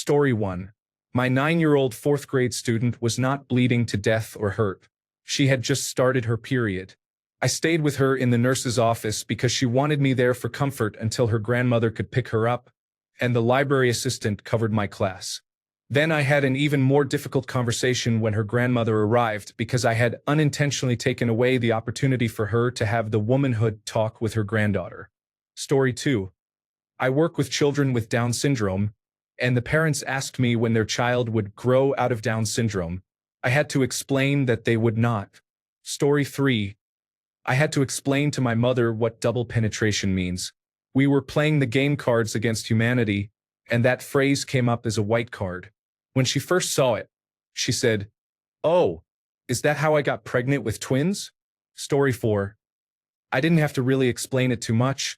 Story 1. My 9-year-old fourth-grade student was not bleeding to death or hurt. She had just started her period. I stayed with her in the nurse's office because she wanted me there for comfort until her grandmother could pick her up, and the library assistant covered my class. Then I had an even more difficult conversation when her grandmother arrived because I had unintentionally taken away the opportunity for her to have the womanhood talk with her granddaughter. Story 2. I work with children with Down syndrome, and the parents asked me when their child would grow out of Down syndrome. I had to explain that they would not. Story 3. I had to explain to my mother what double penetration means. We were playing the game Cards Against Humanity, and that phrase came up as a white card. When she first saw it, she said, "Oh, is that how I got pregnant with twins?" Story 4. I didn't have to really explain it too much,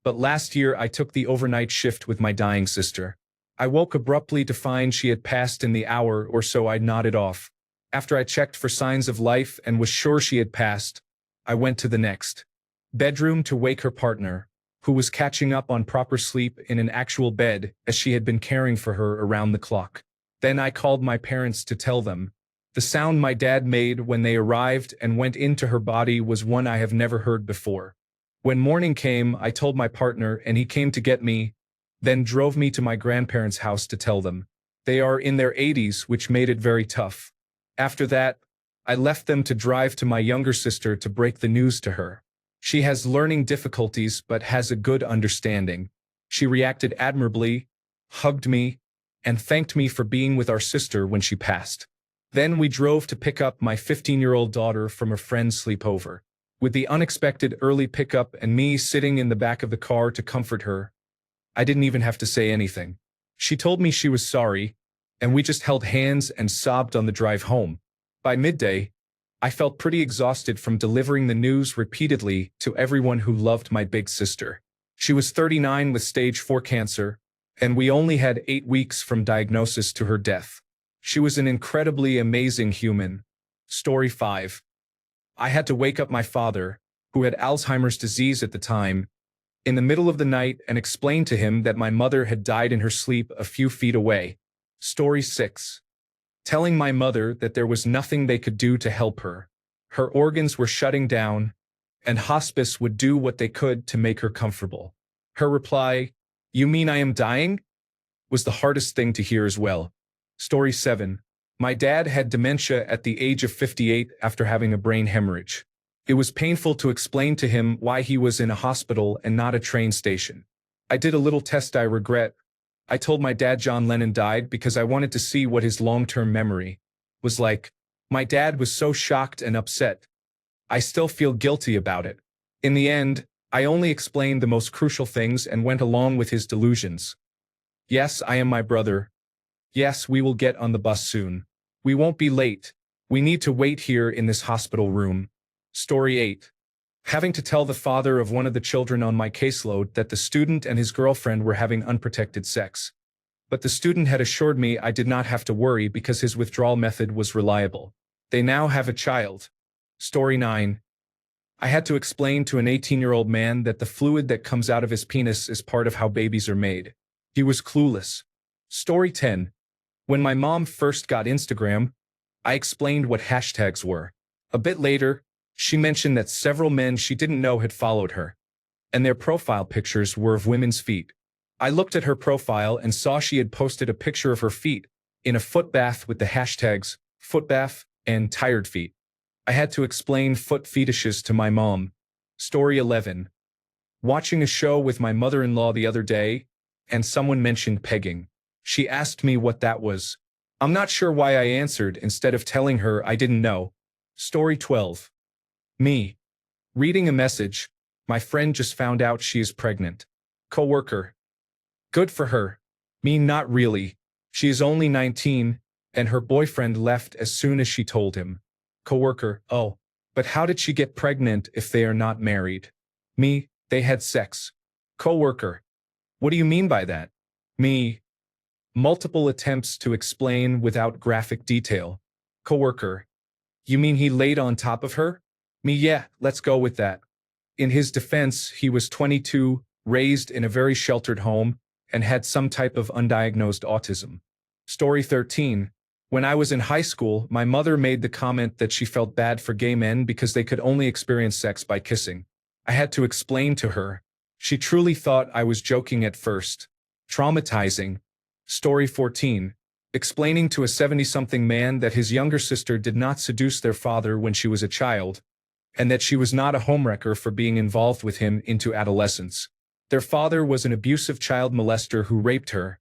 but last year I took the overnight shift with my dying sister. I woke abruptly to find she had passed in the hour or so I nodded off. After I checked for signs of life and was sure she had passed, I went to the next bedroom to wake her partner, who was catching up on proper sleep in an actual bed as she had been caring for her around the clock. Then I called my parents to tell them. The sound my dad made when they arrived and went into her body was one I have never heard before. When morning came, I told my partner and he came to get me, then drove me to my grandparents' house to tell them. They are in their 80s, which made it very tough. After that, I left them to drive to my younger sister to break the news to her. She has learning difficulties but has a good understanding. She reacted admirably, hugged me, and thanked me for being with our sister when she passed. Then we drove to pick up my 15-year-old daughter from a friend's sleepover. With the unexpected early pickup and me sitting in the back of the car to comfort her, I didn't even have to say anything. She told me she was sorry, and we just held hands and sobbed on the drive home. By midday, I felt pretty exhausted from delivering the news repeatedly to everyone who loved my big sister. She was 39 with stage 4 cancer, and we only had 8 weeks from diagnosis to her death. She was an incredibly amazing human. Story 5. I had to wake up my father, who had Alzheimer's disease at the time, in the middle of the night and explain to him that my mother had died in her sleep a few feet away. Story 6. Telling my mother that there was nothing they could do to help her. Her organs were shutting down, and hospice would do what they could to make her comfortable. Her reply, "You mean I am dying?" was the hardest thing to hear as well. Story 7. My dad had dementia at the age of 58 after having a brain hemorrhage. It was painful to explain to him why he was in a hospital and not a train station. I did a little test I regret. I told my dad John Lennon died because I wanted to see what his long-term memory was like. My dad was so shocked and upset. I still feel guilty about it. In the end, I only explained the most crucial things and went along with his delusions. Yes, I am my brother. Yes, we will get on the bus soon. We won't be late. We need to wait here in this hospital room. Story 8. Having to tell the father of one of the children on my caseload that the student and his girlfriend were having unprotected sex. But the student had assured me I did not have to worry because his withdrawal method was reliable. They now have a child. Story 9. I had to explain to an 18-year-old man that the fluid that comes out of his penis is part of how babies are made. He was clueless. Story 10. When my mom first got Instagram, I explained what hashtags were. A bit later, she mentioned that several men she didn't know had followed her, and their profile pictures were of women's feet. I looked at her profile and saw she had posted a picture of her feet in a foot bath with the hashtags footbath and tired feet. I had to explain foot fetishes to my mom. Story 11. Watching a show with my mother-in-law the other day, and someone mentioned pegging. She asked me what that was. I'm not sure why I answered instead of telling her I didn't know. Story 12. Me. Reading a message. My friend just found out she is pregnant. Coworker. Good for her. Me, not really. She is only 19, and her boyfriend left as soon as she told him. Coworker. Oh, but how did she get pregnant if they are not married? Me. They had sex. Coworker. What do you mean by that? Me. Multiple attempts to explain without graphic detail. Coworker. You mean he laid on top of her? Me, yeah, let's go with that. In his defense, he was 22, raised in a very sheltered home, and had some type of undiagnosed autism. Story 13. When I was in high school, my mother made the comment that she felt bad for gay men because they could only experience sex by kissing. I had to explain to her. She truly thought I was joking at first. Traumatizing. Story 14. Explaining to a 70-something man that his younger sister did not seduce their father when she was a child, and that she was not a homewrecker for being involved with him into adolescence. Their father was an abusive child molester who raped her,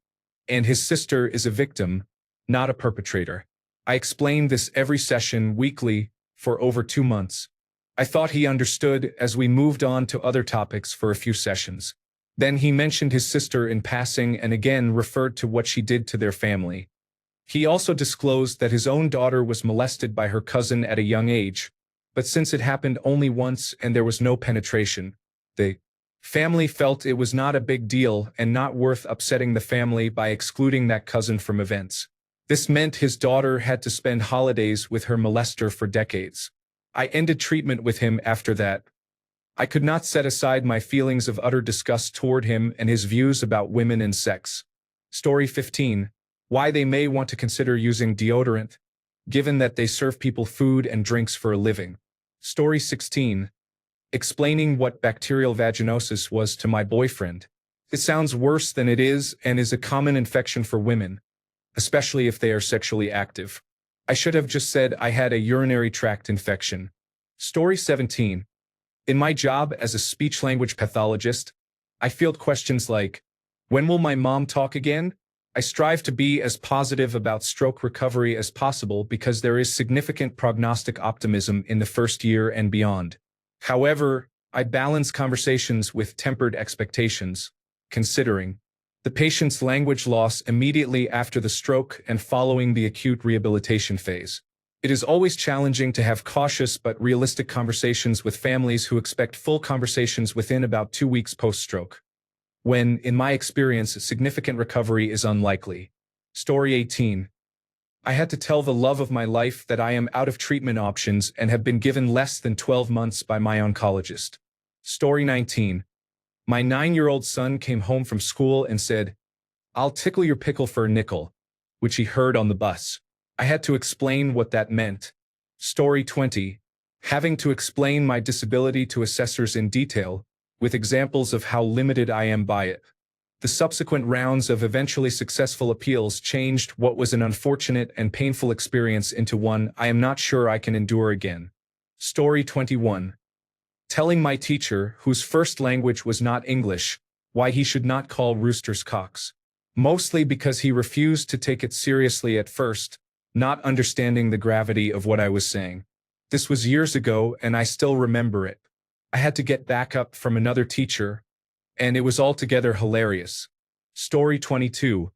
and his sister is a victim, not a perpetrator. I explained this every session weekly for over 2 months. I thought he understood as we moved on to other topics for a few sessions. Then he mentioned his sister in passing and again referred to what she did to their family. He also disclosed that his own daughter was molested by her cousin at a young age, but since it happened only once and there was no penetration, the family felt it was not a big deal and not worth upsetting the family by excluding that cousin from events. This meant his daughter had to spend holidays with her molester for decades. I ended treatment with him after that. I could not set aside my feelings of utter disgust toward him and his views about women and sex. Story 15. Why they may want to consider using deodorant, given that they serve people food and drinks for a living. Story 16. Explaining what bacterial vaginosis was to my boyfriend. It sounds worse than it is and is a common infection for women, especially if they are sexually active. I should have just said I had a urinary tract infection. Story 17. In my job as a speech-language pathologist, I field questions like, when will my mom talk again? I strive to be as positive about stroke recovery as possible because there is significant prognostic optimism in the first year and beyond. However, I balance conversations with tempered expectations, considering the patient's language loss immediately after the stroke and following the acute rehabilitation phase. It is always challenging to have cautious but realistic conversations with families who expect full conversations within about 2 weeks post-stroke, when, in my experience, significant recovery is unlikely. Story 18. I had to tell the love of my life that I am out of treatment options and have been given less than 12 months by my oncologist. Story 19. My 9-year-old son came home from school and said, "I'll tickle your pickle for a nickel," which he heard on the bus. I had to explain what that meant. Story 20. Having to explain my disability to assessors in detail, with examples of how limited I am by it. The subsequent rounds of eventually successful appeals changed what was an unfortunate and painful experience into one I am not sure I can endure again. Story 21. Telling my teacher, whose first language was not English, why he should not call roosters cocks. Mostly because he refused to take it seriously at first, not understanding the gravity of what I was saying. This was years ago and I still remember it. I had to get backup from another teacher, and it was altogether hilarious. Story 22.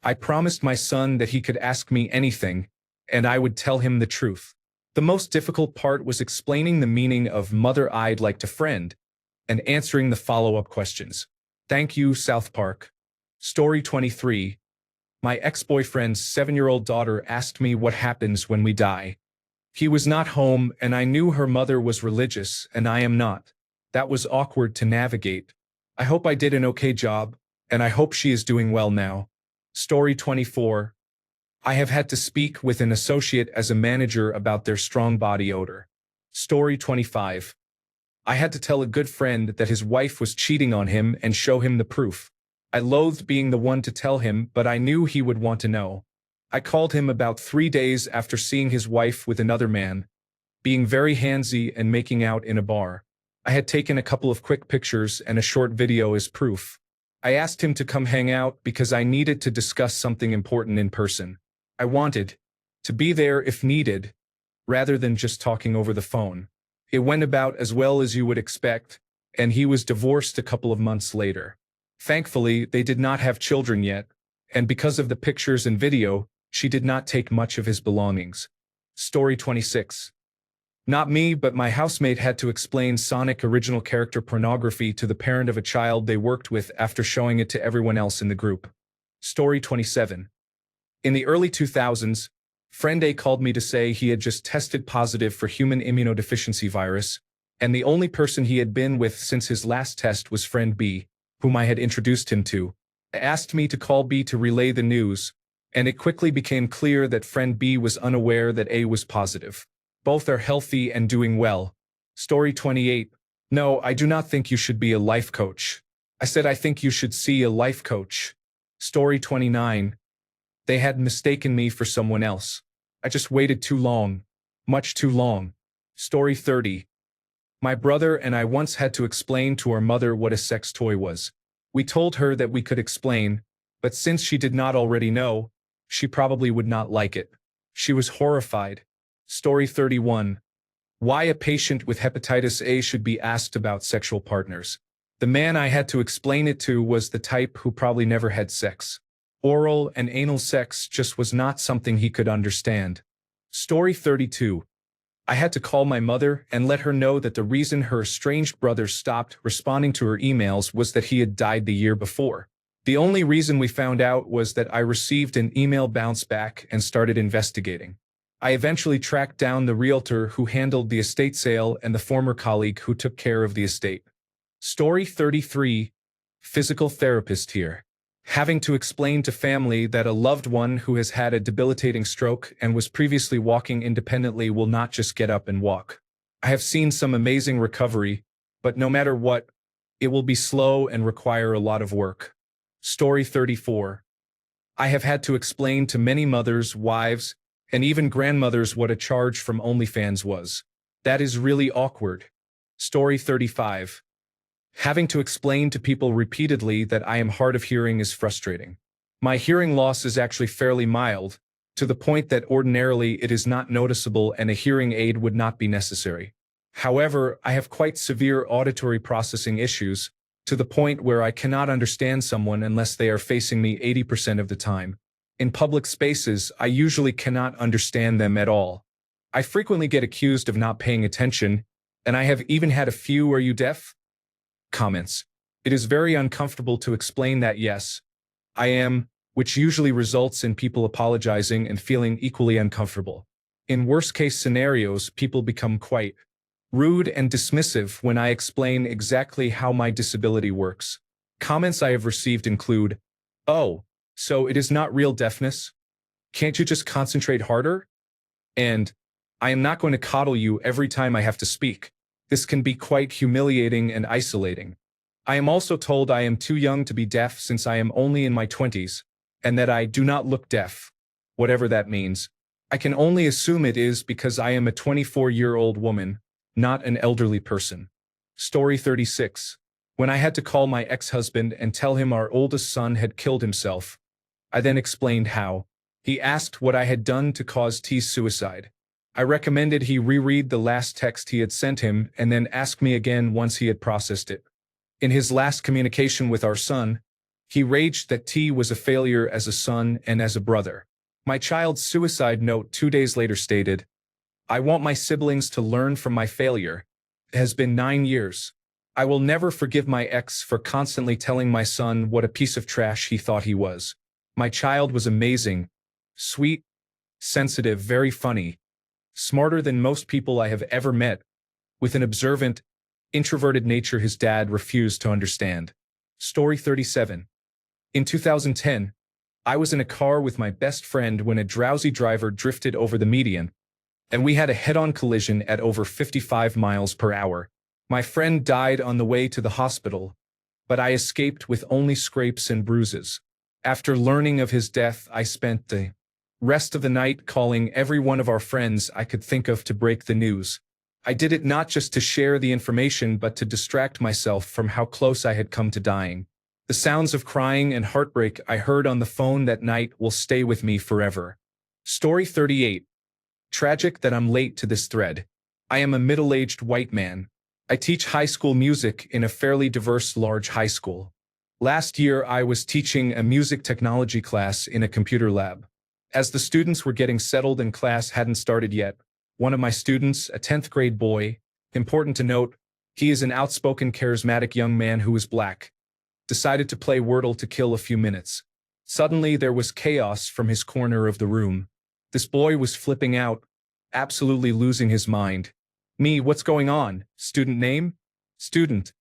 I promised my son that he could ask me anything, and I would tell him the truth. The most difficult part was explaining the meaning of "mother I'd like to friend" and answering the follow-up questions. Thank you, South Park. Story 23. My ex-boyfriend's 7-year-old daughter asked me what happens when we die. He was not home, and I knew her mother was religious, and I am not. That was awkward to navigate. I hope I did an okay job, and I hope she is doing well now. Story 24. I have had to speak with an associate as a manager about their strong body odor. Story 25. I had to tell a good friend that his wife was cheating on him and show him the proof. I loathed being the one to tell him, but I knew he would want to know. I called him about 3 days after seeing his wife with another man, being very handsy and making out in a bar. I had taken a couple of quick pictures and a short video as proof. I asked him to come hang out because I needed to discuss something important in person. I wanted to be there if needed, rather than just talking over the phone. It went about as well as you would expect, and he was divorced a couple of months later. Thankfully, they did not have children yet, and because of the pictures and video, she did not take much of his belongings. Story 26. Not me, but my housemate had to explain Sonic original character pornography to the parent of a child they worked with after showing it to everyone else in the group. Story 27. In the early 2000s, Friend A called me to say he had just tested positive for human immunodeficiency virus, and the only person he had been with since his last test was Friend B, whom I had introduced him to. Asked me to call B to relay the news, And it quickly became clear that friend B was unaware that A was positive. Both are healthy and doing well. Story 28. No, I do not think you should be a life coach. I said I think you should see a life coach. Story 29. They had mistaken me for someone else. I just waited too long. Much too long. Story 30. My brother and I once had to explain to our mother what a sex toy was. We told her that we could explain, but since she did not already know, she probably would not like it. She was horrified. Story 31. Why a patient with hepatitis A should be asked about sexual partners. The man I had to explain it to was the type who probably never had sex. Oral and anal sex just was not something he could understand. Story 32. I had to call my mother and let her know that the reason her estranged brother stopped responding to her emails was that he had died the year before. The only reason we found out was that I received an email bounce back and started investigating. I eventually tracked down the realtor who handled the estate sale and the former colleague who took care of the estate. Story 33. Physical therapist here. Having to explain to family that a loved one who has had a debilitating stroke and was previously walking independently will not just get up and walk. I have seen some amazing recovery, but no matter what, it will be slow and require a lot of work. Story 34. I have had to explain to many mothers, wives, and even grandmothers what a charge from OnlyFans was. That is really awkward. Story 35. Having to explain to people repeatedly that I am hard of hearing is frustrating. My hearing loss is actually fairly mild, to the point that ordinarily it is not noticeable and a hearing aid would not be necessary. However, I have quite severe auditory processing issues, to the point where I cannot understand someone unless they are facing me 80% of the time. In public spaces, I usually cannot understand them at all. I frequently get accused of not paying attention, and I have even had a few "Are you deaf?" comments. It is very uncomfortable to explain that yes, I am, which usually results in people apologizing and feeling equally uncomfortable. In worst-case scenarios, people become quite rude and dismissive when I explain exactly how my disability works. Comments I have received include, "Oh, so it is not real deafness? Can't you just concentrate harder?" And, "I am not going to coddle you every time I have to speak." This can be quite humiliating and isolating. I am also told I am too young to be deaf since I am only in my 20s, and that I do not look deaf, whatever that means. I can only assume it is because I am a 24-year-old woman, not an elderly person. Story 36. When I had to call my ex-husband and tell him our oldest son had killed himself, I then explained how. He asked what I had done to cause T's suicide. I recommended he reread the last text he had sent him and then ask me again once he had processed it. In his last communication with our son, he raged that T was a failure as a son and as a brother. My child's suicide note 2 days later stated, "I want my siblings to learn from my failure. It has been 9 years. I will never forgive my ex for constantly telling my son what a piece of trash he thought he was. My child was amazing, sweet, sensitive, very funny, smarter than most people I have ever met, with an observant, introverted nature his dad refused to understand." Story 37. In 2010, I was in a car with my best friend when a drowsy driver drifted over the median, and we had a head-on collision at over 55 miles per hour. My friend died on the way to the hospital, but I escaped with only scrapes and bruises. After learning of his death, I spent the rest of the night calling every one of our friends I could think of to break the news. I did it not just to share the information but to distract myself from how close I had come to dying. The sounds of crying and heartbreak I heard on the phone that night will stay with me forever. Story 38. Tragic that I'm late to this thread. I am a middle-aged white man. I teach high school music in a fairly diverse large high school. Last year I was teaching a music technology class in a computer lab. As the students were getting settled and class hadn't started yet, one of my students, a 10th grade boy, important to note, he is an outspoken, charismatic young man who is black, decided to play Wordle to kill a few minutes. Suddenly there was chaos from his corner of the room. This boy was flipping out, absolutely losing his mind. "Me, what's going on? Student name? Student.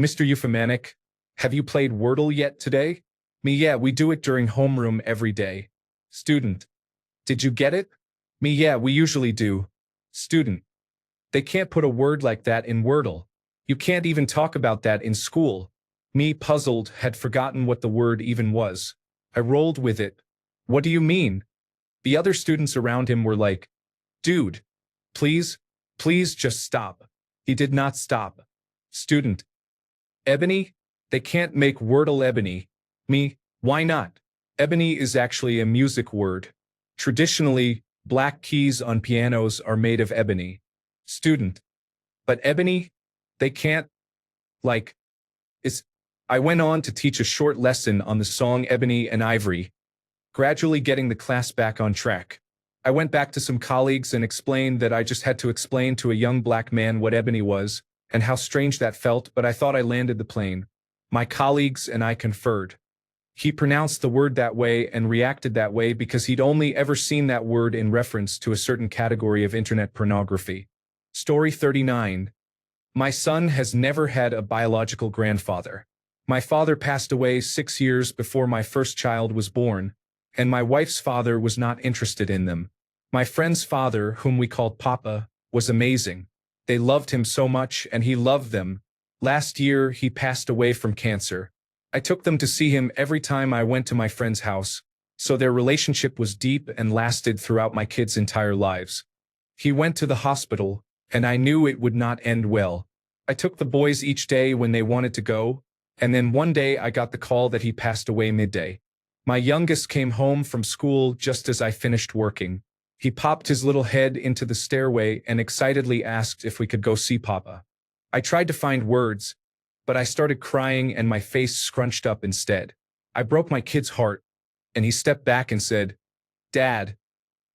Mr. Euphemanic, have you played Wordle yet today?" "Me, yeah, we do it during homeroom every day." Student. Did you get it? Me, yeah, we usually do. Student. They can't put a word like that in Wordle. You can't even talk about that in school. Me, puzzled, had forgotten what the word even was. I rolled with it. What do you mean? The other students around him were like, dude, please, please just stop. He did not stop. Student. Ebony? They can't make Wordle ebony. Me, why not? Ebony is actually a music word. Traditionally, black keys on pianos are made of ebony. Student. But ebony? They can't, like, it's. I went on to teach a short lesson on the song Ebony and Ivory, gradually getting the class back on track. I went back to some colleagues and explained that I just had to explain to a young black man what ebony was, and how strange that felt, but I thought I landed the plane. My colleagues and I conferred. He pronounced the word that way and reacted that way because he'd only ever seen that word in reference to a certain category of internet pornography. Story 39. My son has never had a biological grandfather. My father passed away 6 years before my first child was born, and my wife's father was not interested in them. My friend's father, whom we called Papa, was amazing. They loved him so much and he loved them. Last year, he passed away from cancer. I took them to see him every time I went to my friend's house, so their relationship was deep and lasted throughout my kids' entire lives. He went to the hospital, and I knew it would not end well. I took the boys each day when they wanted to go, and then one day I got the call that he passed away midday. My youngest came home from school just as I finished working. He popped his little head into the stairway and excitedly asked if we could go see Papa. I tried to find words, but I started crying and my face scrunched up instead. I broke my kid's heart, and he stepped back and said, "Dad,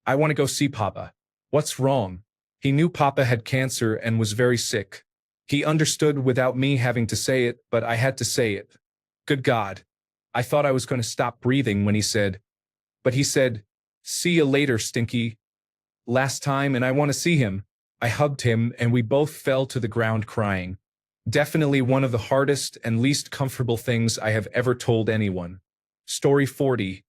I want to go see Papa." What's wrong? He knew Papa had cancer and was very sick. He understood without me having to say it, but I had to say it. Good God. I thought I was going to stop breathing when he said, "See you later, Stinky. Last time and I want to see him." I hugged him and we both fell to the ground crying. Definitely one of the hardest and least comfortable things I have ever told anyone. Story 40.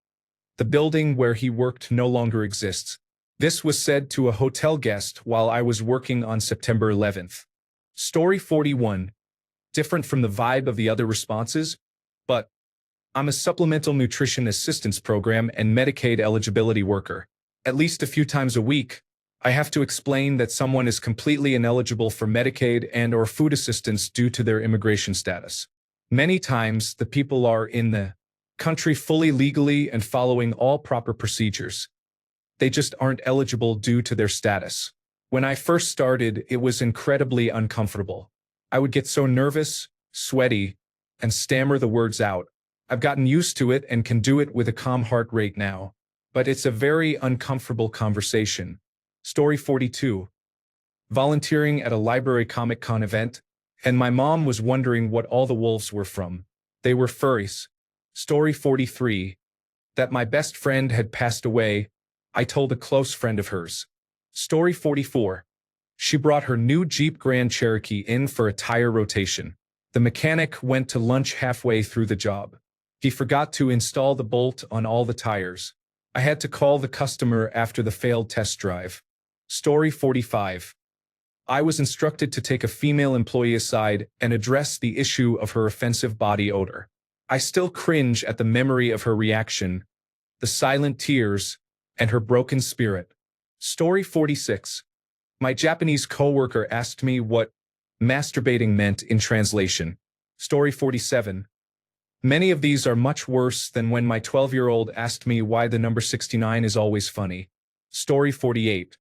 The building where he worked no longer exists. This was said to a hotel guest while I was working on September 11th. Story 41. Different from the vibe of the other responses, but I'm a supplemental nutrition assistance program and Medicaid eligibility worker. At least a few times a week, I have to explain that someone is completely ineligible for Medicaid and/or food assistance due to their immigration status. Many times, the people are in the country fully legally and following all proper procedures. They just aren't eligible due to their status. When I first started, it was incredibly uncomfortable. I would get so nervous, sweaty, and stammer the words out. I've gotten used to it and can do it with a calm heart rate now. But it's a very uncomfortable conversation. Story 42. Volunteering at a library Comic-Con event, and my mom was wondering what all the wolves were from. They were furries. Story 43. That my best friend had passed away, I told a close friend of hers. Story 44. She brought her new Jeep Grand Cherokee in for a tire rotation. The mechanic went to lunch halfway through the job. He forgot to install the bolt on all the tires. I had to call the customer after the failed test drive. Story 45. I was instructed to take a female employee aside and address the issue of her offensive body odor. I still cringe at the memory of her reaction, the silent tears, and her broken spirit. Story 46. My Japanese coworker asked me what masturbating meant in translation. Story 47. Many of these are much worse than when my 12-year-old asked me why the number 69 is always funny. Story 48.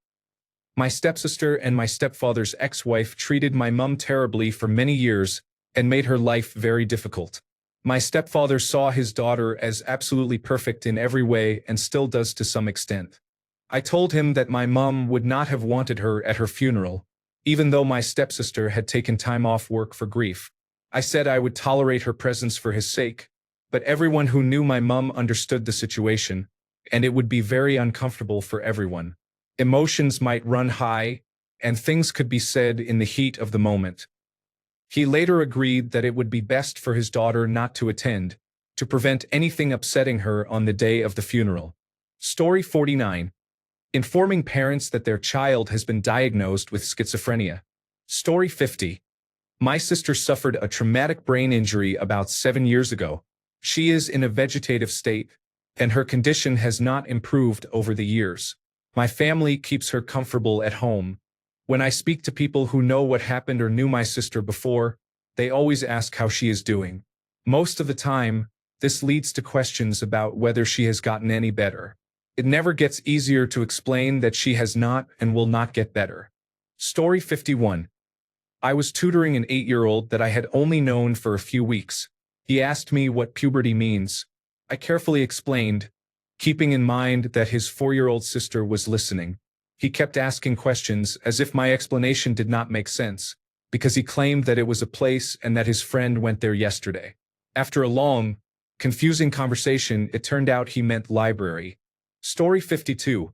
My stepsister and my stepfather's ex-wife treated my mum terribly for many years and made her life very difficult. My stepfather saw his daughter as absolutely perfect in every way and still does to some extent. I told him that my mum would not have wanted her at her funeral, even though my stepsister had taken time off work for grief. I said I would tolerate her presence for his sake, but everyone who knew my mum understood the situation, and it would be very uncomfortable for everyone. Emotions might run high, and things could be said in the heat of the moment. He later agreed that it would be best for his daughter not to attend, to prevent anything upsetting her on the day of the funeral. Story 49. Informing parents that their child has been diagnosed with schizophrenia. Story 50. My sister suffered a traumatic brain injury about 7 years ago. She is in a vegetative state, and her condition has not improved over the years. My family keeps her comfortable at home. When I speak to people who know what happened or knew my sister before, they always ask how she is doing. Most of the time, this leads to questions about whether she has gotten any better. It never gets easier to explain that she has not and will not get better. Story 51. I was tutoring an 8-year-old that I had only known for a few weeks. He asked me what puberty means. I carefully explained, keeping in mind that his 4-year-old sister was listening. He kept asking questions as if my explanation did not make sense, because he claimed that it was a place and that his friend went there yesterday. After a long, confusing conversation, it turned out he meant library. Story 52.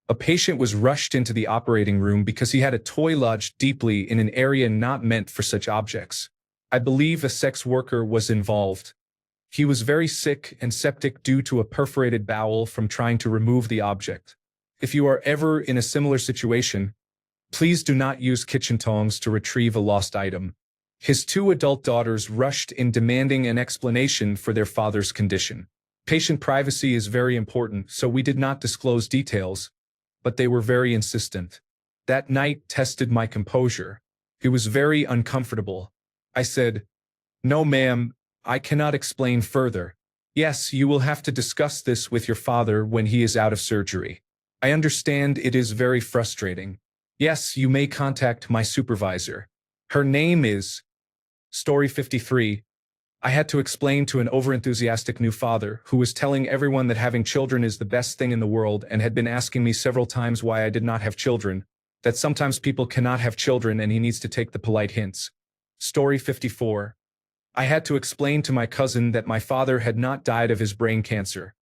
A patient was rushed into the operating room because he had a toy lodged deeply in an area not meant for such objects. I believe a sex worker was involved. He was very sick and septic due to a perforated bowel from trying to remove the object. If you are ever in a similar situation, please do not use kitchen tongs to retrieve a lost item. His 2 adult daughters rushed in demanding an explanation for their father's condition. Patient privacy is very important, so we did not disclose details, but they were very insistent. That night tested my composure. It was very uncomfortable. I said, "No, ma'am, I cannot explain further. Yes, you will have to discuss this with your father when he is out of surgery. I understand it is very frustrating. Yes, you may contact my supervisor. Her name is..." Story 53. I had to explain to an overenthusiastic new father who was telling everyone that having children is the best thing in the world and had been asking me several times why I did not have children, that sometimes people cannot have children and he needs to take the polite hints. Story 54. I had to explain to my cousin that my father had not died of his brain cancer,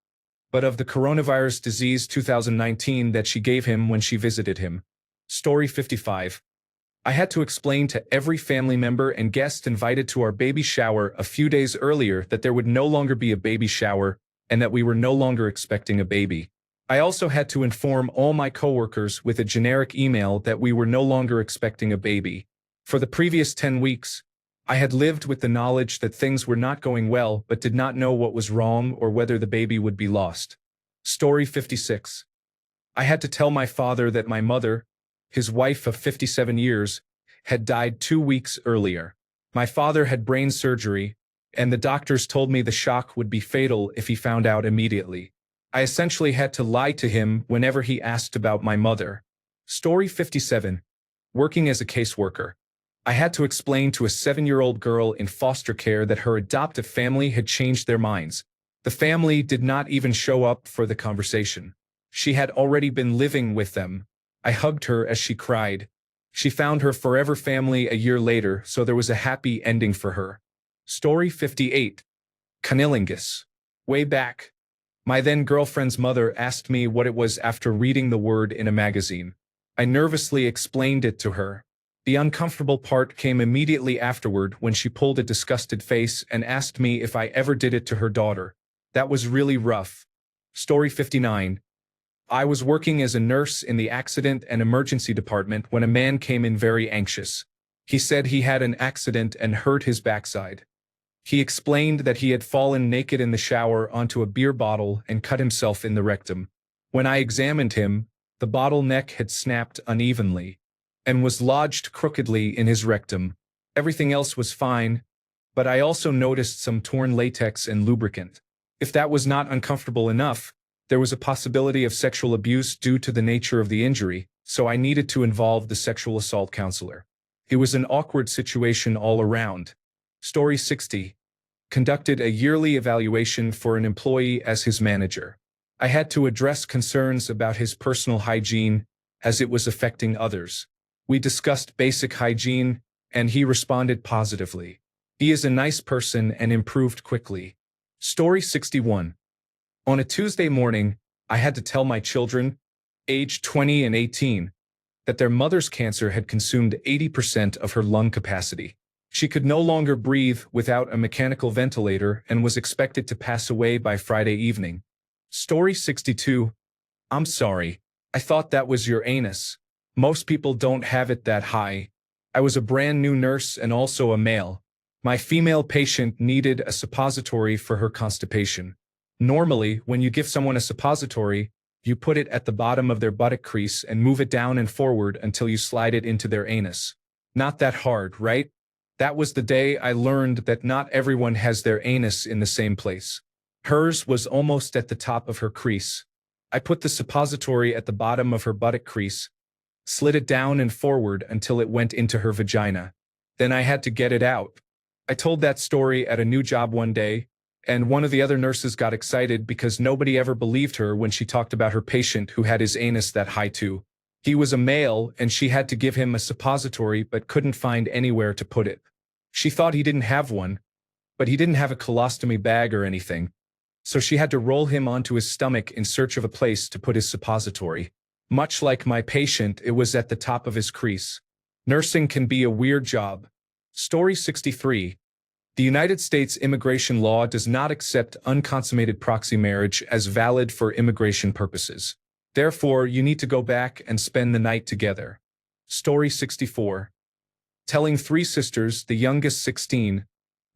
but of the coronavirus disease 2019 that she gave him when she visited him. Story 55. I had to explain to every family member and guest invited to our baby shower a few days earlier that there would no longer be a baby shower and that we were no longer expecting a baby. I also had to inform all my coworkers with a generic email that we were no longer expecting a baby. For the previous 10 weeks, I had lived with the knowledge that things were not going well but did not know what was wrong or whether the baby would be lost. Story 56. I had to tell my father that my mother, his wife of 57 years, had died 2 weeks earlier. My father had brain surgery, and the doctors told me the shock would be fatal if he found out immediately. I essentially had to lie to him whenever he asked about my mother. Story 57. Working as a caseworker. I had to explain to a 7-year-old girl in foster care that her adoptive family had changed their minds. The family did not even show up for the conversation. She had already been living with them. I hugged her as she cried. She found her forever family a year later, so there was a happy ending for her. Story 58. Cunnilingus. Way back, my then-girlfriend's mother asked me what it was after reading the word in a magazine. I nervously explained it to her. The uncomfortable part came immediately afterward when she pulled a disgusted face and asked me if I ever did it to her daughter. That was really rough. Story 59. I was working as a nurse in the accident and emergency department when a man came in very anxious. He said he had an accident and hurt his backside. He explained that he had fallen naked in the shower onto a beer bottle and cut himself in the rectum. When I examined him, the bottle neck had snapped unevenly and was lodged crookedly in his rectum. Everything else was fine, but I also noticed some torn latex and lubricant. If that was not uncomfortable enough, there was a possibility of sexual abuse due to the nature of the injury, so I needed to involve the sexual assault counselor. It was an awkward situation all around. Story 60. Conducted a yearly evaluation for an employee as his manager. I had to address concerns about his personal hygiene as it was affecting others. We discussed basic hygiene, and he responded positively. He is a nice person and improved quickly. Story 61. On a Tuesday morning, I had to tell my children, aged 20 and 18, that their mother's cancer had consumed 80% of her lung capacity. She could no longer breathe without a mechanical ventilator and was expected to pass away by Friday evening. Story 62. I'm sorry. I thought that was your anus. Most people don't have it that high. I was a brand new nurse and also a male. My female patient needed a suppository for her constipation. Normally, when you give someone a suppository, you put it at the bottom of their buttock crease and move it down and forward until you slide it into their anus. Not that hard, right? That was the day I learned that not everyone has their anus in the same place. Hers was almost at the top of her crease. I put the suppository at the bottom of her buttock crease, slid it down and forward until it went into her vagina. Then I had to get it out. I told that story at a new job one day, and one of the other nurses got excited because nobody ever believed her when she talked about her patient who had his anus that high too. He was a male and she had to give him a suppository but couldn't find anywhere to put it. She thought he didn't have one, but he didn't have a colostomy bag or anything, so she had to roll him onto his stomach in search of a place to put his suppository. Much like my patient, it was at the top of his crease. Nursing can be a weird job. Story 63. The United States immigration law does not accept unconsummated proxy marriage as valid for immigration purposes. Therefore, you need to go back and spend the night together. Story 64. Telling three sisters, the youngest 16,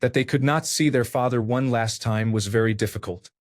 that they could not see their father one last time was very difficult.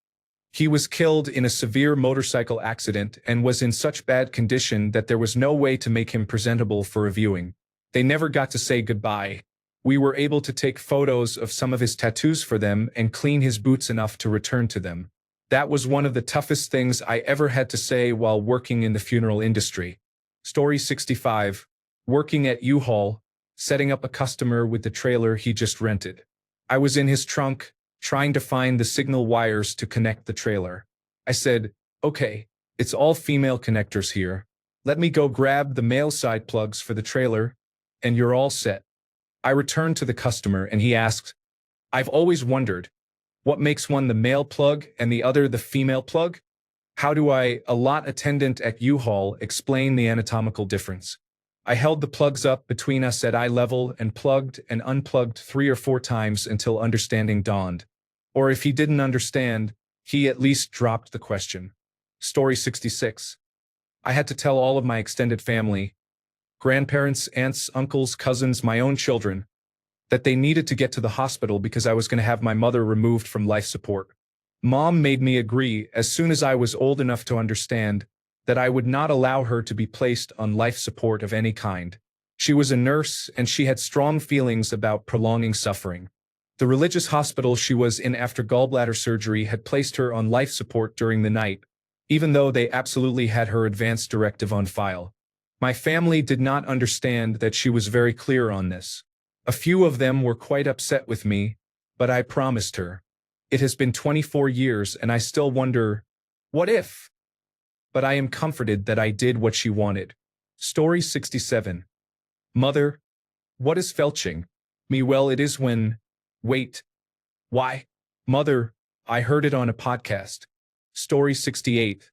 He was killed in a severe motorcycle accident and was in such bad condition that there was no way to make him presentable for a viewing. They never got to say goodbye. We were able to take photos of some of his tattoos for them and clean his boots enough to return to them. That was one of the toughest things I ever had to say while working in the funeral industry. Story 65. Working at U-Haul, setting up a customer with the trailer he just rented. I was in his trunk, trying to find the signal wires to connect the trailer. I said, "Okay, it's all female connectors here. Let me go grab the male side plugs for the trailer, and you're all set." I returned to the customer and he asked, "I've always wondered, what makes one the male plug and the other the female plug? How do I, a lot attendant at U-Haul, explain the anatomical difference?" I held the plugs up between us at eye level and plugged and unplugged 3 or 4 times until understanding dawned. Or if he didn't understand, he at least dropped the question. Story 66. I had to tell all of my extended family, grandparents, aunts, uncles, cousins, my own children, that they needed to get to the hospital because I was going to have my mother removed from life support. Mom made me agree as soon as I was old enough to understand that I would not allow her to be placed on life support of any kind. She was a nurse and she had strong feelings about prolonging suffering. The religious hospital she was in after gallbladder surgery had placed her on life support during the night, even though they absolutely had her advance directive on file. My family did not understand that she was very clear on this. A few of them were quite upset with me, but I promised her. It has been 24 years and I still wonder, what if? But I am comforted that I did what she wanted. Story 67. Mother, what is felching? Me, well, it is when... Wait. Why? Mother, I heard it on a podcast. Story 68.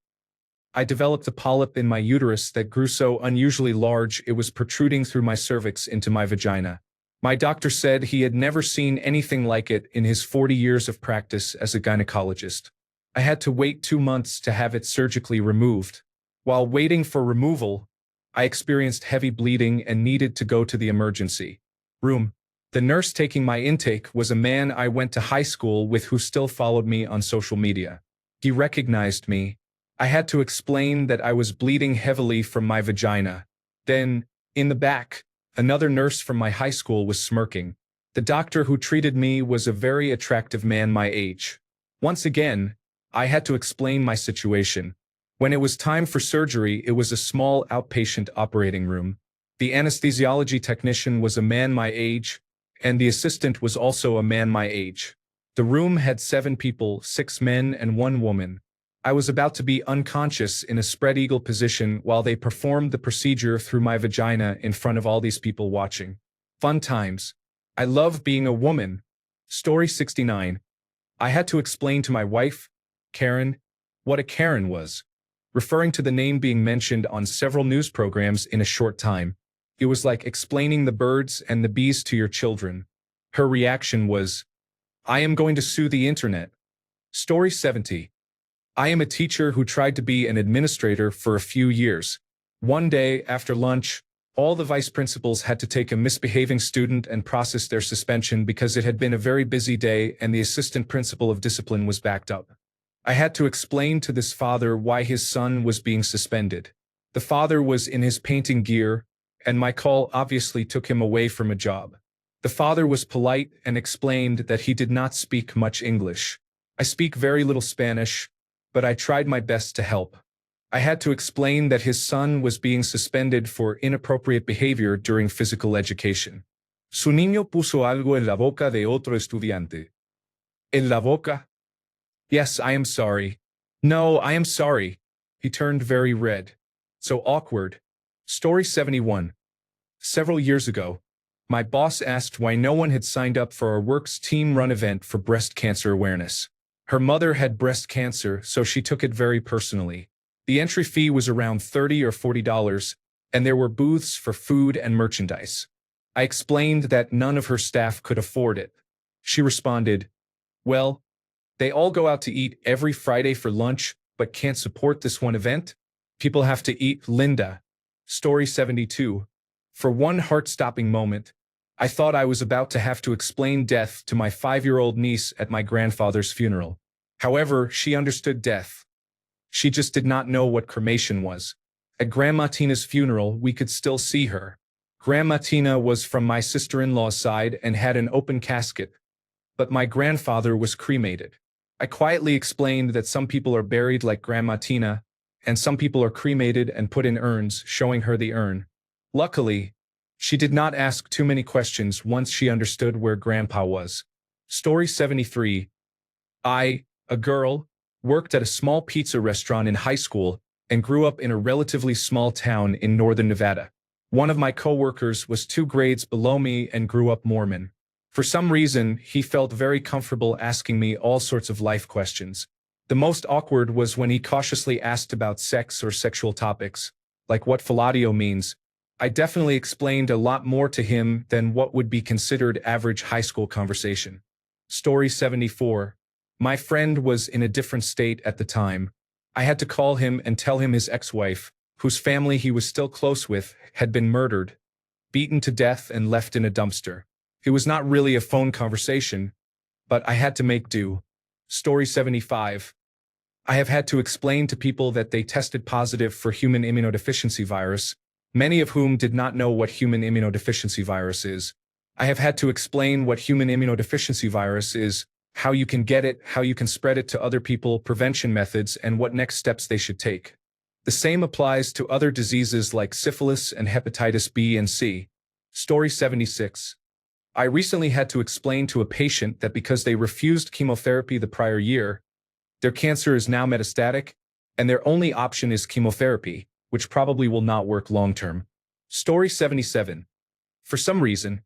I developed a polyp in my uterus that grew so unusually large it was protruding through my cervix into my vagina. My doctor said he had never seen anything like it in his 40 years of practice as a gynecologist. I had to wait 2 months to have it surgically removed. While waiting for removal, I experienced heavy bleeding and needed to go to the emergency room. The nurse taking my intake was a man I went to high school with who still followed me on social media. He recognized me. I had to explain that I was bleeding heavily from my vagina. Then, in the back, another nurse from my high school was smirking. The doctor who treated me was a very attractive man my age. Once again, I had to explain my situation. When it was time for surgery, it was a small outpatient operating room. The anesthesiology technician was a man my age, and the assistant was also a man my age. The room had 7 people, 6 men and 1 woman. I was about to be unconscious in a spread eagle position while they performed the procedure through my vagina in front of all these people watching. Fun times. I love being a woman. Story 69. I had to explain to my wife, Karen, what a Karen was, referring to the name being mentioned on several news programs in a short time. It was like explaining the birds and the bees to your children. Her reaction was, "I am going to sue the internet." Story 70. I am a teacher who tried to be an administrator for a few years. One day, after lunch, all the vice principals had to take a misbehaving student and process their suspension because it had been a very busy day and the assistant principal of discipline was backed up. I had to explain to this father why his son was being suspended. The father was in his painting gear, and my call obviously took him away from a job. The father was polite and explained that he did not speak much English. I speak very little Spanish, but I tried my best to help. I had to explain that his son was being suspended for inappropriate behavior during physical education. Su niño puso algo en la boca de otro estudiante. ¿En la boca? Yes, I am sorry. No, I am sorry. He turned very red. So awkward. Story 71. Several years ago, my boss asked why no one had signed up for our work's team-run event for breast cancer awareness. Her mother had breast cancer, so she took it very personally. The entry fee was around $30 or $40, and there were booths for food and merchandise. I explained that none of her staff could afford it. She responded, "Well, they all go out to eat every Friday for lunch, but can't support this one event? People have to eat, Linda." Story 72. For one heart-stopping moment, I thought I was about to have to explain death to my 5-year-old niece at my grandfather's funeral. However, she understood death. She just did not know what cremation was. At Grandma Tina's funeral, we could still see her. Grandma Tina was from my sister-in-law's side and had an open casket, but my grandfather was cremated. I quietly explained that some people are buried like Grandma Tina, and some people are cremated and put in urns, showing her the urn. Luckily, she did not ask too many questions once she understood where Grandpa was. Story 73. I, a girl, worked at a small pizza restaurant in high school and grew up in a relatively small town in northern Nevada. One of my coworkers was 2 grades below me and grew up Mormon. For some reason, he felt very comfortable asking me all sorts of life questions. The most awkward was when he cautiously asked about sex or sexual topics, like what fellatio means. I definitely explained a lot more to him than what would be considered average high school conversation. Story 74. My friend was in a different state at the time. I had to call him and tell him his ex-wife, whose family he was still close with, had been murdered, beaten to death and left in a dumpster. It was not really a phone conversation, but I had to make do. Story 75. I have had to explain to people that they tested positive for human immunodeficiency virus, many of whom did not know what human immunodeficiency virus is. I have had to explain what human immunodeficiency virus is, how you can get it, how you can spread it to other people, prevention methods, and what next steps they should take. The same applies to other diseases like syphilis and hepatitis B and C. Story 76. I recently had to explain to a patient that because they refused chemotherapy the prior year, their cancer is now metastatic, and their only option is chemotherapy, which probably will not work long-term. Story 77. For some reason,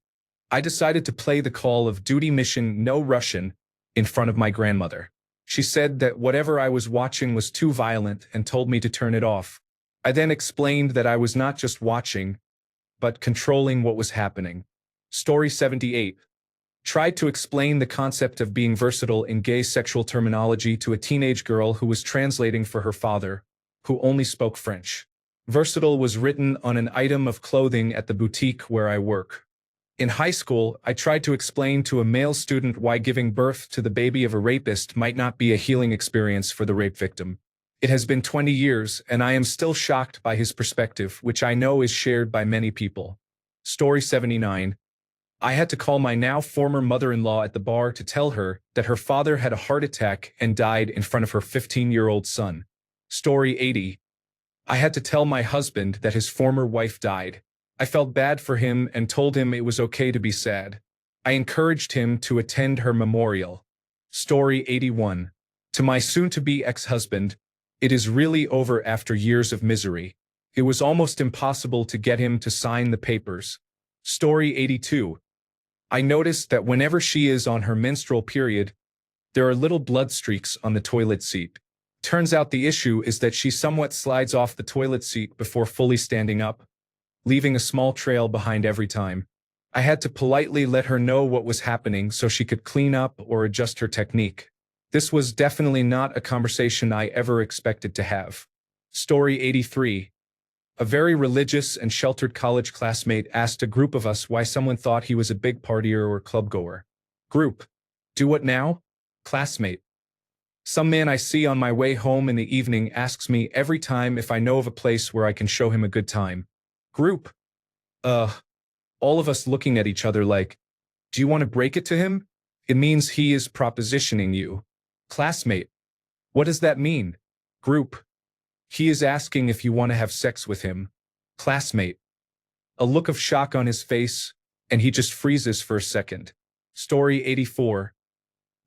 I decided to play the Call of Duty mission No Russian in front of my grandmother. She said that whatever I was watching was too violent and told me to turn it off. I then explained that I was not just watching, but controlling what was happening. Story 78. Tried to explain the concept of being versatile in gay sexual terminology to a teenage girl who was translating for her father, who only spoke French. Versatile was written on an item of clothing at the boutique where I work. In high school, I tried to explain to a male student why giving birth to the baby of a rapist might not be a healing experience for the rape victim. It has been 20 years, and I am still shocked by his perspective, which I know is shared by many people. Story 79. I had to call my now former mother-in-law at the bar to tell her that her father had a heart attack and died in front of her 15-year-old son. Story 80. I had to tell my husband that his former wife died. I felt bad for him and told him it was okay to be sad. I encouraged him to attend her memorial. Story 81. To my soon-to-be ex-husband, it is really over after years of misery. It was almost impossible to get him to sign the papers. Story 82. I noticed that whenever she is on her menstrual period, there are little blood streaks on the toilet seat. Turns out the issue is that she somewhat slides off the toilet seat before fully standing up, leaving a small trail behind every time. I had to politely let her know what was happening so she could clean up or adjust her technique. This was definitely not a conversation I ever expected to have. Story 83. A very religious and sheltered college classmate asked a group of us why someone thought he was a big partier or clubgoer. Group. Do what now? Classmate. Some man I see on my way home in the evening asks me every time if I know of a place where I can show him a good time. Group. All of us looking at each other like, do you want to break it to him? It means he is propositioning you. Classmate. What does that mean? Group. He is asking if you want to have sex with him. Classmate. A look of shock on his face, and he just freezes for a second. Story 84.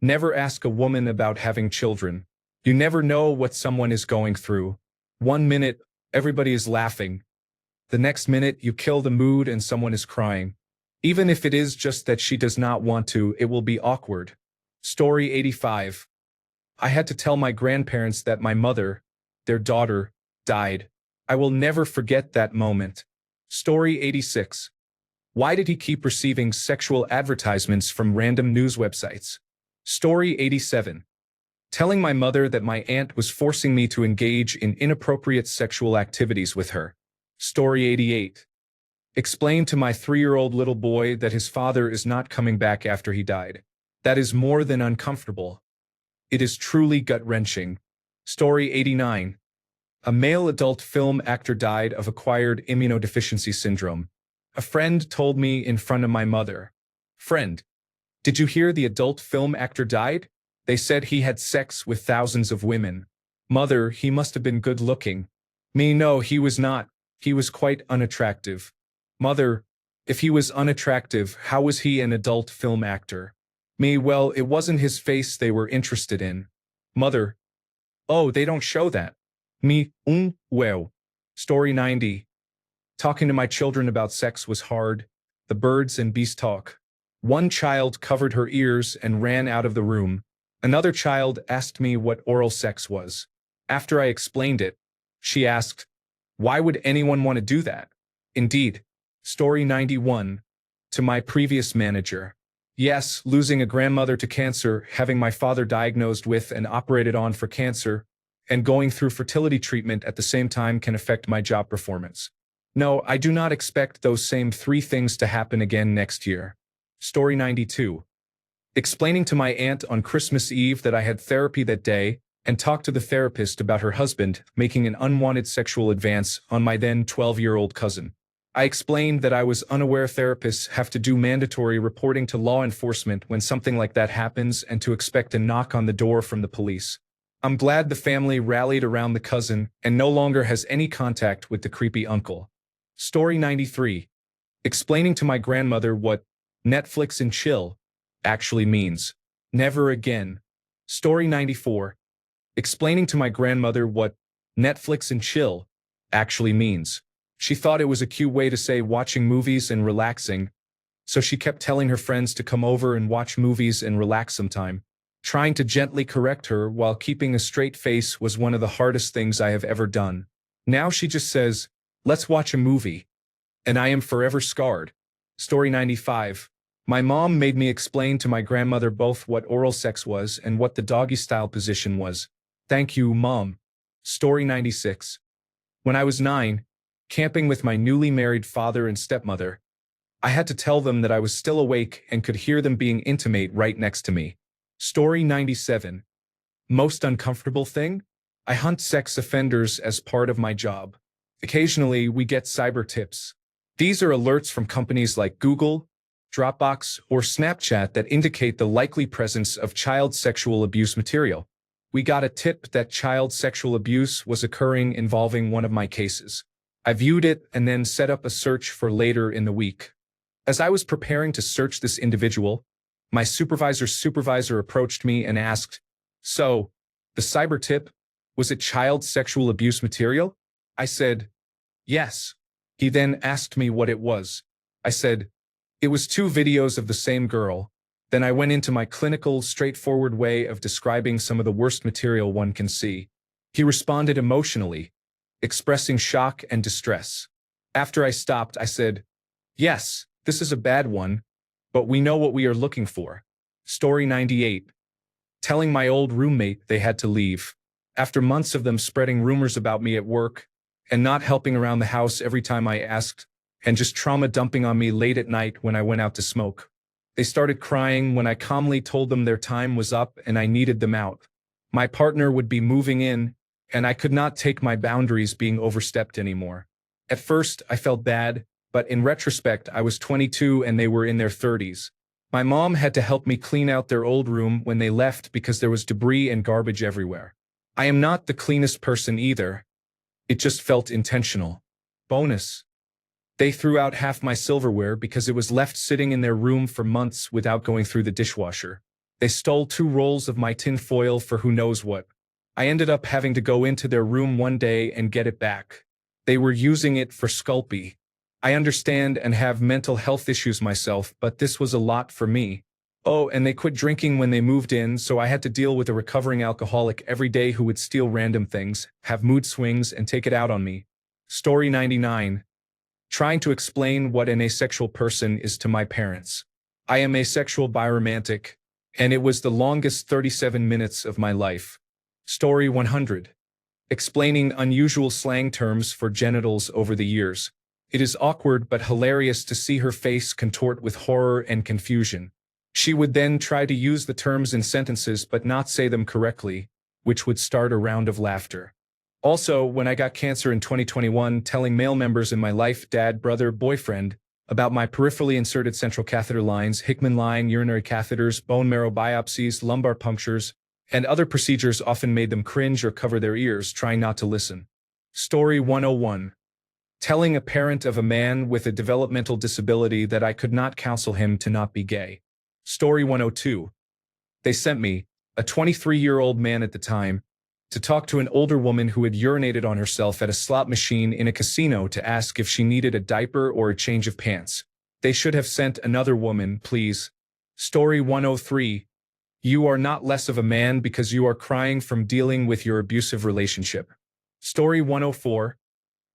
Never ask a woman about having children. You never know what someone is going through. 1 minute, everybody is laughing. The next minute, you kill the mood and someone is crying. Even if it is just that she does not want to, it will be awkward. Story 85. I had to tell my grandparents that my mother, their daughter, died. I will never forget that moment. Story 86. Why did he keep receiving sexual advertisements from random news websites? Story 87. Telling my mother that my aunt was forcing me to engage in inappropriate sexual activities with her. Story 88. Explain to my 3-year-old little boy that his father is not coming back after he died. That is more than uncomfortable. It is truly gut-wrenching. Story 89. A male adult film actor died of acquired immunodeficiency syndrome. A friend told me in front of my mother. Friend, did you hear the adult film actor died? They said he had sex with thousands of women. Mother, he must have been good-looking. Me, no, he was not. He was quite unattractive. Mother, if he was unattractive, how was he an adult film actor? Me, well, it wasn't his face they were interested in. Mother, oh, they don't show that. Me, well. Story 90. Talking to my children about sex was hard. The birds and bees talk. One child covered her ears and ran out of the room. Another child asked me what oral sex was. After I explained it, she asked, why would anyone want to do that? Indeed. Story 91. To my previous manager. Yes, losing a grandmother to cancer, having my father diagnosed with and operated on for cancer, and going through fertility treatment at the same time can affect my job performance. No, I do not expect those same 3 things to happen again next year. Story 92. Explaining to my aunt on Christmas Eve that I had therapy that day, and talked to the therapist about her husband making an unwanted sexual advance on my then 12-year-old cousin. I explained that I was unaware therapists have to do mandatory reporting to law enforcement when something like that happens and to expect a knock on the door from the police. I'm glad the family rallied around the cousin and no longer has any contact with the creepy uncle. Story 93. Explaining to my grandmother what Netflix and chill actually means. Never again. Story 94. Explaining to my grandmother what Netflix and chill actually means. She thought it was a cute way to say watching movies and relaxing, so she kept telling her friends to come over and watch movies and relax sometime. Trying to gently correct her while keeping a straight face was one of the hardest things I have ever done. Now she just says, let's watch a movie. And I am forever scarred. Story 95. My mom made me explain to my grandmother both what oral sex was and what the doggy-style position was. Thank you, Mom. Story 96. When I was 9, camping with my newly married father and stepmother, I had to tell them that I was still awake and could hear them being intimate right next to me. Story 97. Most uncomfortable thing? I hunt sex offenders as part of my job. Occasionally, we get cyber tips. These are alerts from companies like Google, Dropbox, or Snapchat that indicate the likely presence of child sexual abuse material. We got a tip that child sexual abuse was occurring involving one of my cases. I viewed it and then set up a search for later in the week. As I was preparing to search this individual, my supervisor's supervisor approached me and asked, so, the cyber tip, was it child sexual abuse material? I said, yes. He then asked me what it was. I said, it was 2 videos of the same girl. Then I went into my clinical, straightforward way of describing some of the worst material one can see. He responded emotionally, expressing shock and distress. After I stopped, I said, yes, this is a bad one, but we know what we are looking for. Story 98. telling my old roommate they had to leave. After months of them spreading rumors about me at work and not helping around the house every time I asked, and just trauma dumping on me late at night when I went out to smoke. They started crying when I calmly told them their time was up and I needed them out. My partner would be moving in, and I could not take my boundaries being overstepped anymore. At first, I felt bad, but in retrospect, I was 22 and they were in their 30s. My mom had to help me clean out their old room when they left because there was debris and garbage everywhere. I am not the cleanest person either. It just felt intentional. Bonus. They threw out half my silverware because it was left sitting in their room for months without going through the dishwasher. They stole 2 rolls of my tin foil for who knows what. I ended up having to go into their room one day and get it back. They were using it for Sculpey. I understand and have mental health issues myself, but this was a lot for me. Oh, and they quit drinking when they moved in, so I had to deal with a recovering alcoholic every day who would steal random things, have mood swings, and take it out on me. Story 99. Trying to explain what an asexual person is to my parents. I am asexual biromantic, and it was the longest 37 minutes of my life. Story 100. Explaining unusual slang terms for genitals over the years. It is awkward but hilarious to see her face contort with horror and confusion. She would then try to use the terms in sentences but not say them correctly, which would start a round of laughter. Also, when I got cancer in 2021, telling male members in my life, dad, brother, boyfriend, about my peripherally inserted central catheter lines, Hickman line, urinary catheters, bone marrow biopsies, lumbar punctures, and other procedures often made them cringe or cover their ears, trying not to listen. Story 101. Telling a parent of a man with a developmental disability that I could not counsel him to not be gay. Story 102. They sent me, a 23-year-old man at the time, to talk to an older woman who had urinated on herself at a slot machine in a casino to ask if she needed a diaper or a change of pants. They should have sent another woman, please. Story 103. You are not less of a man because you are crying from dealing with your abusive relationship. Story 104.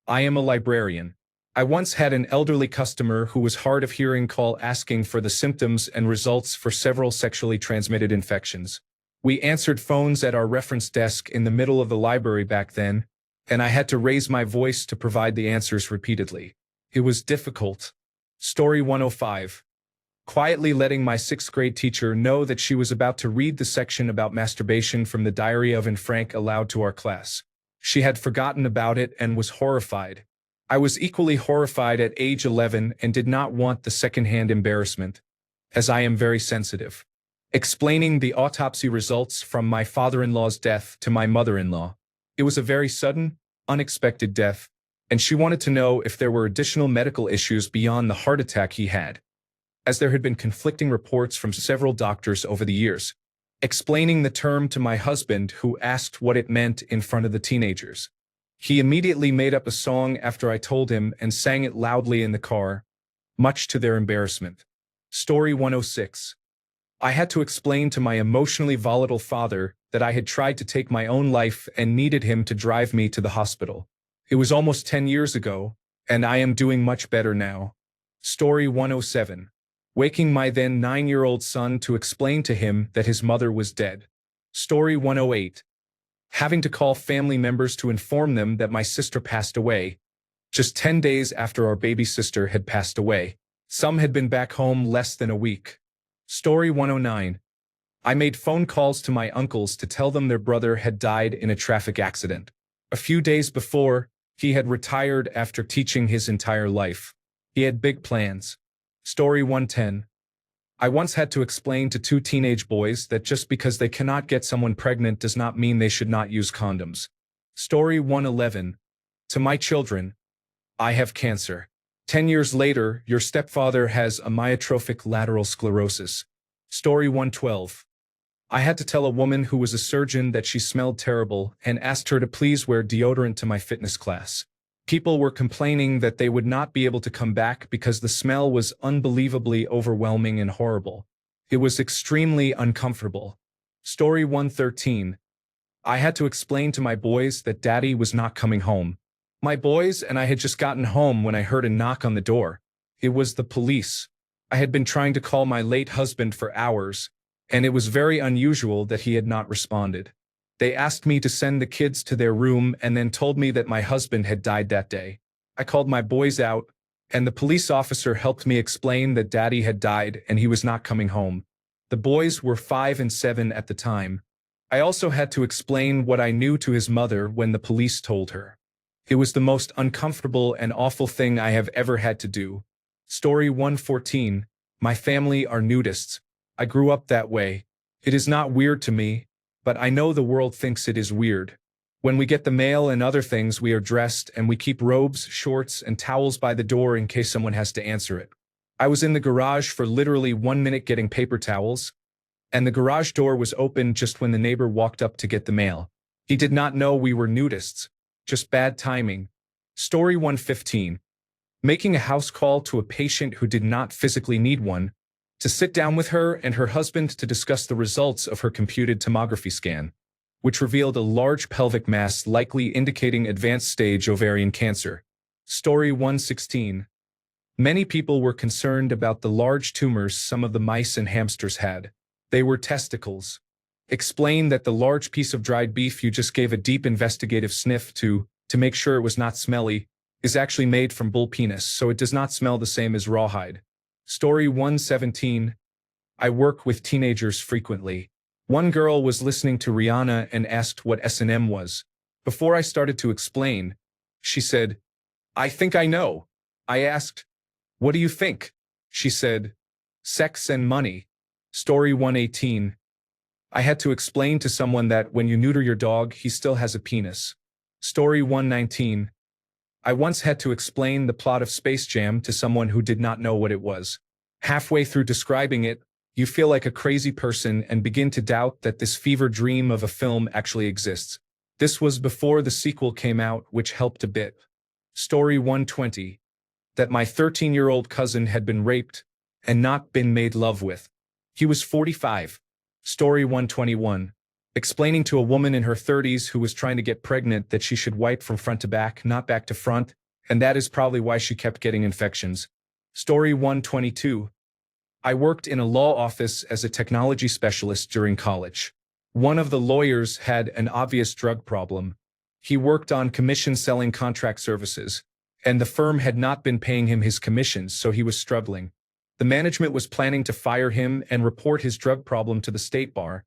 I am a librarian. I once had an elderly customer who was hard of hearing call asking for the symptoms and results for several sexually transmitted infections. We answered phones at our reference desk in the middle of the library back then, and I had to raise my voice to provide the answers repeatedly. It was difficult. Story 105. Quietly letting my 6th grade teacher know that she was about to read the section about masturbation from the Diary of Anne Frank aloud to our class. She had forgotten about it and was horrified. I was equally horrified at age 11 and did not want the secondhand embarrassment, as I am very sensitive. Explaining the autopsy results from my father-in-law's death to my mother-in-law. It was a very sudden, unexpected death, and she wanted to know if there were additional medical issues beyond the heart attack he had, as there had been conflicting reports from several doctors over the years. Explaining the term to my husband, who asked what it meant in front of the teenagers. He immediately made up a song after I told him and sang it loudly in the car, much to their embarrassment. Story 106. I had to explain to my emotionally volatile father that I had tried to take my own life and needed him to drive me to the hospital. It was almost 10 years ago, and I am doing much better now. Story 107. Waking my then 9-year-old son to explain to him that his mother was dead. Story 108. Having to call family members to inform them that my sister passed away, just 10 days after our baby sister had passed away. Some had been back home less than a week. Story 109. I made phone calls to my uncles to tell them their brother had died in a traffic accident. A few days before, he had retired after teaching his entire life. He had big plans. Story 110. I once had to explain to 2 teenage boys that just because they cannot get someone pregnant does not mean they should not use condoms. Story 111. To my children, I have cancer. 10 years later, your stepfather has amyotrophic lateral sclerosis. Story 112. I had to tell a woman who was a surgeon that she smelled terrible and asked her to please wear deodorant to my fitness class. People were complaining that they would not be able to come back because the smell was unbelievably overwhelming and horrible. It was extremely uncomfortable. Story 113. I had to explain to my boys that Daddy was not coming home. My boys and I had just gotten home when I heard a knock on the door. It was the police. I had been trying to call my late husband for hours, and it was very unusual that he had not responded. They asked me to send the kids to their room and then told me that my husband had died that day. I called my boys out, and the police officer helped me explain that Daddy had died and he was not coming home. The boys were 5 and 7 at the time. I also had to explain what I knew to his mother when the police told her. It was the most uncomfortable and awful thing I have ever had to do. Story 114. My family are nudists. I grew up that way. It is not weird to me, but I know the world thinks it is weird. When we get the mail and other things, we are dressed and we keep robes, shorts, and towels by the door in case someone has to answer it. I was in the garage for literally 1 minute getting paper towels, and the garage door was open just when the neighbor walked up to get the mail. He did not know we were nudists. Just bad timing. Story 115. Making a house call to a patient who did not physically need one, to sit down with her and her husband to discuss the results of her computed tomography scan, which revealed a large pelvic mass likely indicating advanced stage ovarian cancer. Story 116. Many people were concerned about the large tumors some of the mice and hamsters had. They were testicles. Explain that the large piece of dried beef you just gave a deep investigative sniff to make sure it was not smelly, is actually made from bull penis, so it does not smell the same as rawhide. Story 117. I work with teenagers frequently. One girl was listening to Rihanna and asked what S&M was. Before I started to explain, she said, "I think I know." I asked, "What do you think?" She said, "Sex and money." Story 118. I had to explain to someone that when you neuter your dog, he still has a penis. Story 119. I once had to explain the plot of Space Jam to someone who did not know what it was. Halfway through describing it, you feel like a crazy person and begin to doubt that this fever dream of a film actually exists. This was before the sequel came out, which helped a bit. Story 120. That my 13-year-old cousin had been raped and not been made love with. He was 45. Story 121. Explaining to a woman in her 30s who was trying to get pregnant that she should wipe from front to back, not back to front, and that is probably why she kept getting infections. Story 122. I worked in a law office as a technology specialist during college. One of the lawyers had an obvious drug problem. He worked on commission-selling contract services, and the firm had not been paying him his commissions, so he was struggling. The management was planning to fire him and report his drug problem to the state bar,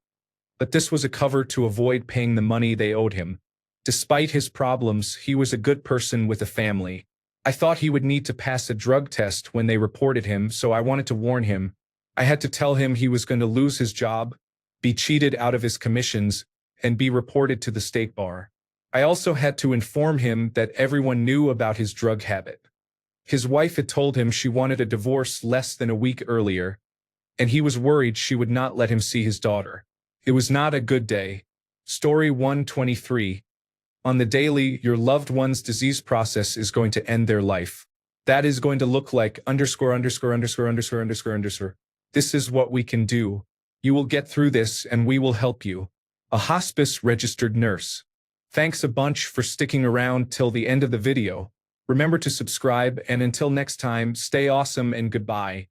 but this was a cover to avoid paying the money they owed him. Despite his problems, he was a good person with a family. I thought he would need to pass a drug test when they reported him, so I wanted to warn him. I had to tell him he was going to lose his job, be cheated out of his commissions, and be reported to the state bar. I also had to inform him that everyone knew about his drug habit. His wife had told him she wanted a divorce less than a week earlier, and he was worried she would not let him see his daughter. It was not a good day. Story 123. On the daily, your loved one's disease process is going to end their life. That is going to look like ____________. This is what we can do. You will get through this and we will help you. A hospice registered nurse. Thanks a bunch for sticking around till the end of the video. Remember to subscribe, and until next time, stay awesome and goodbye.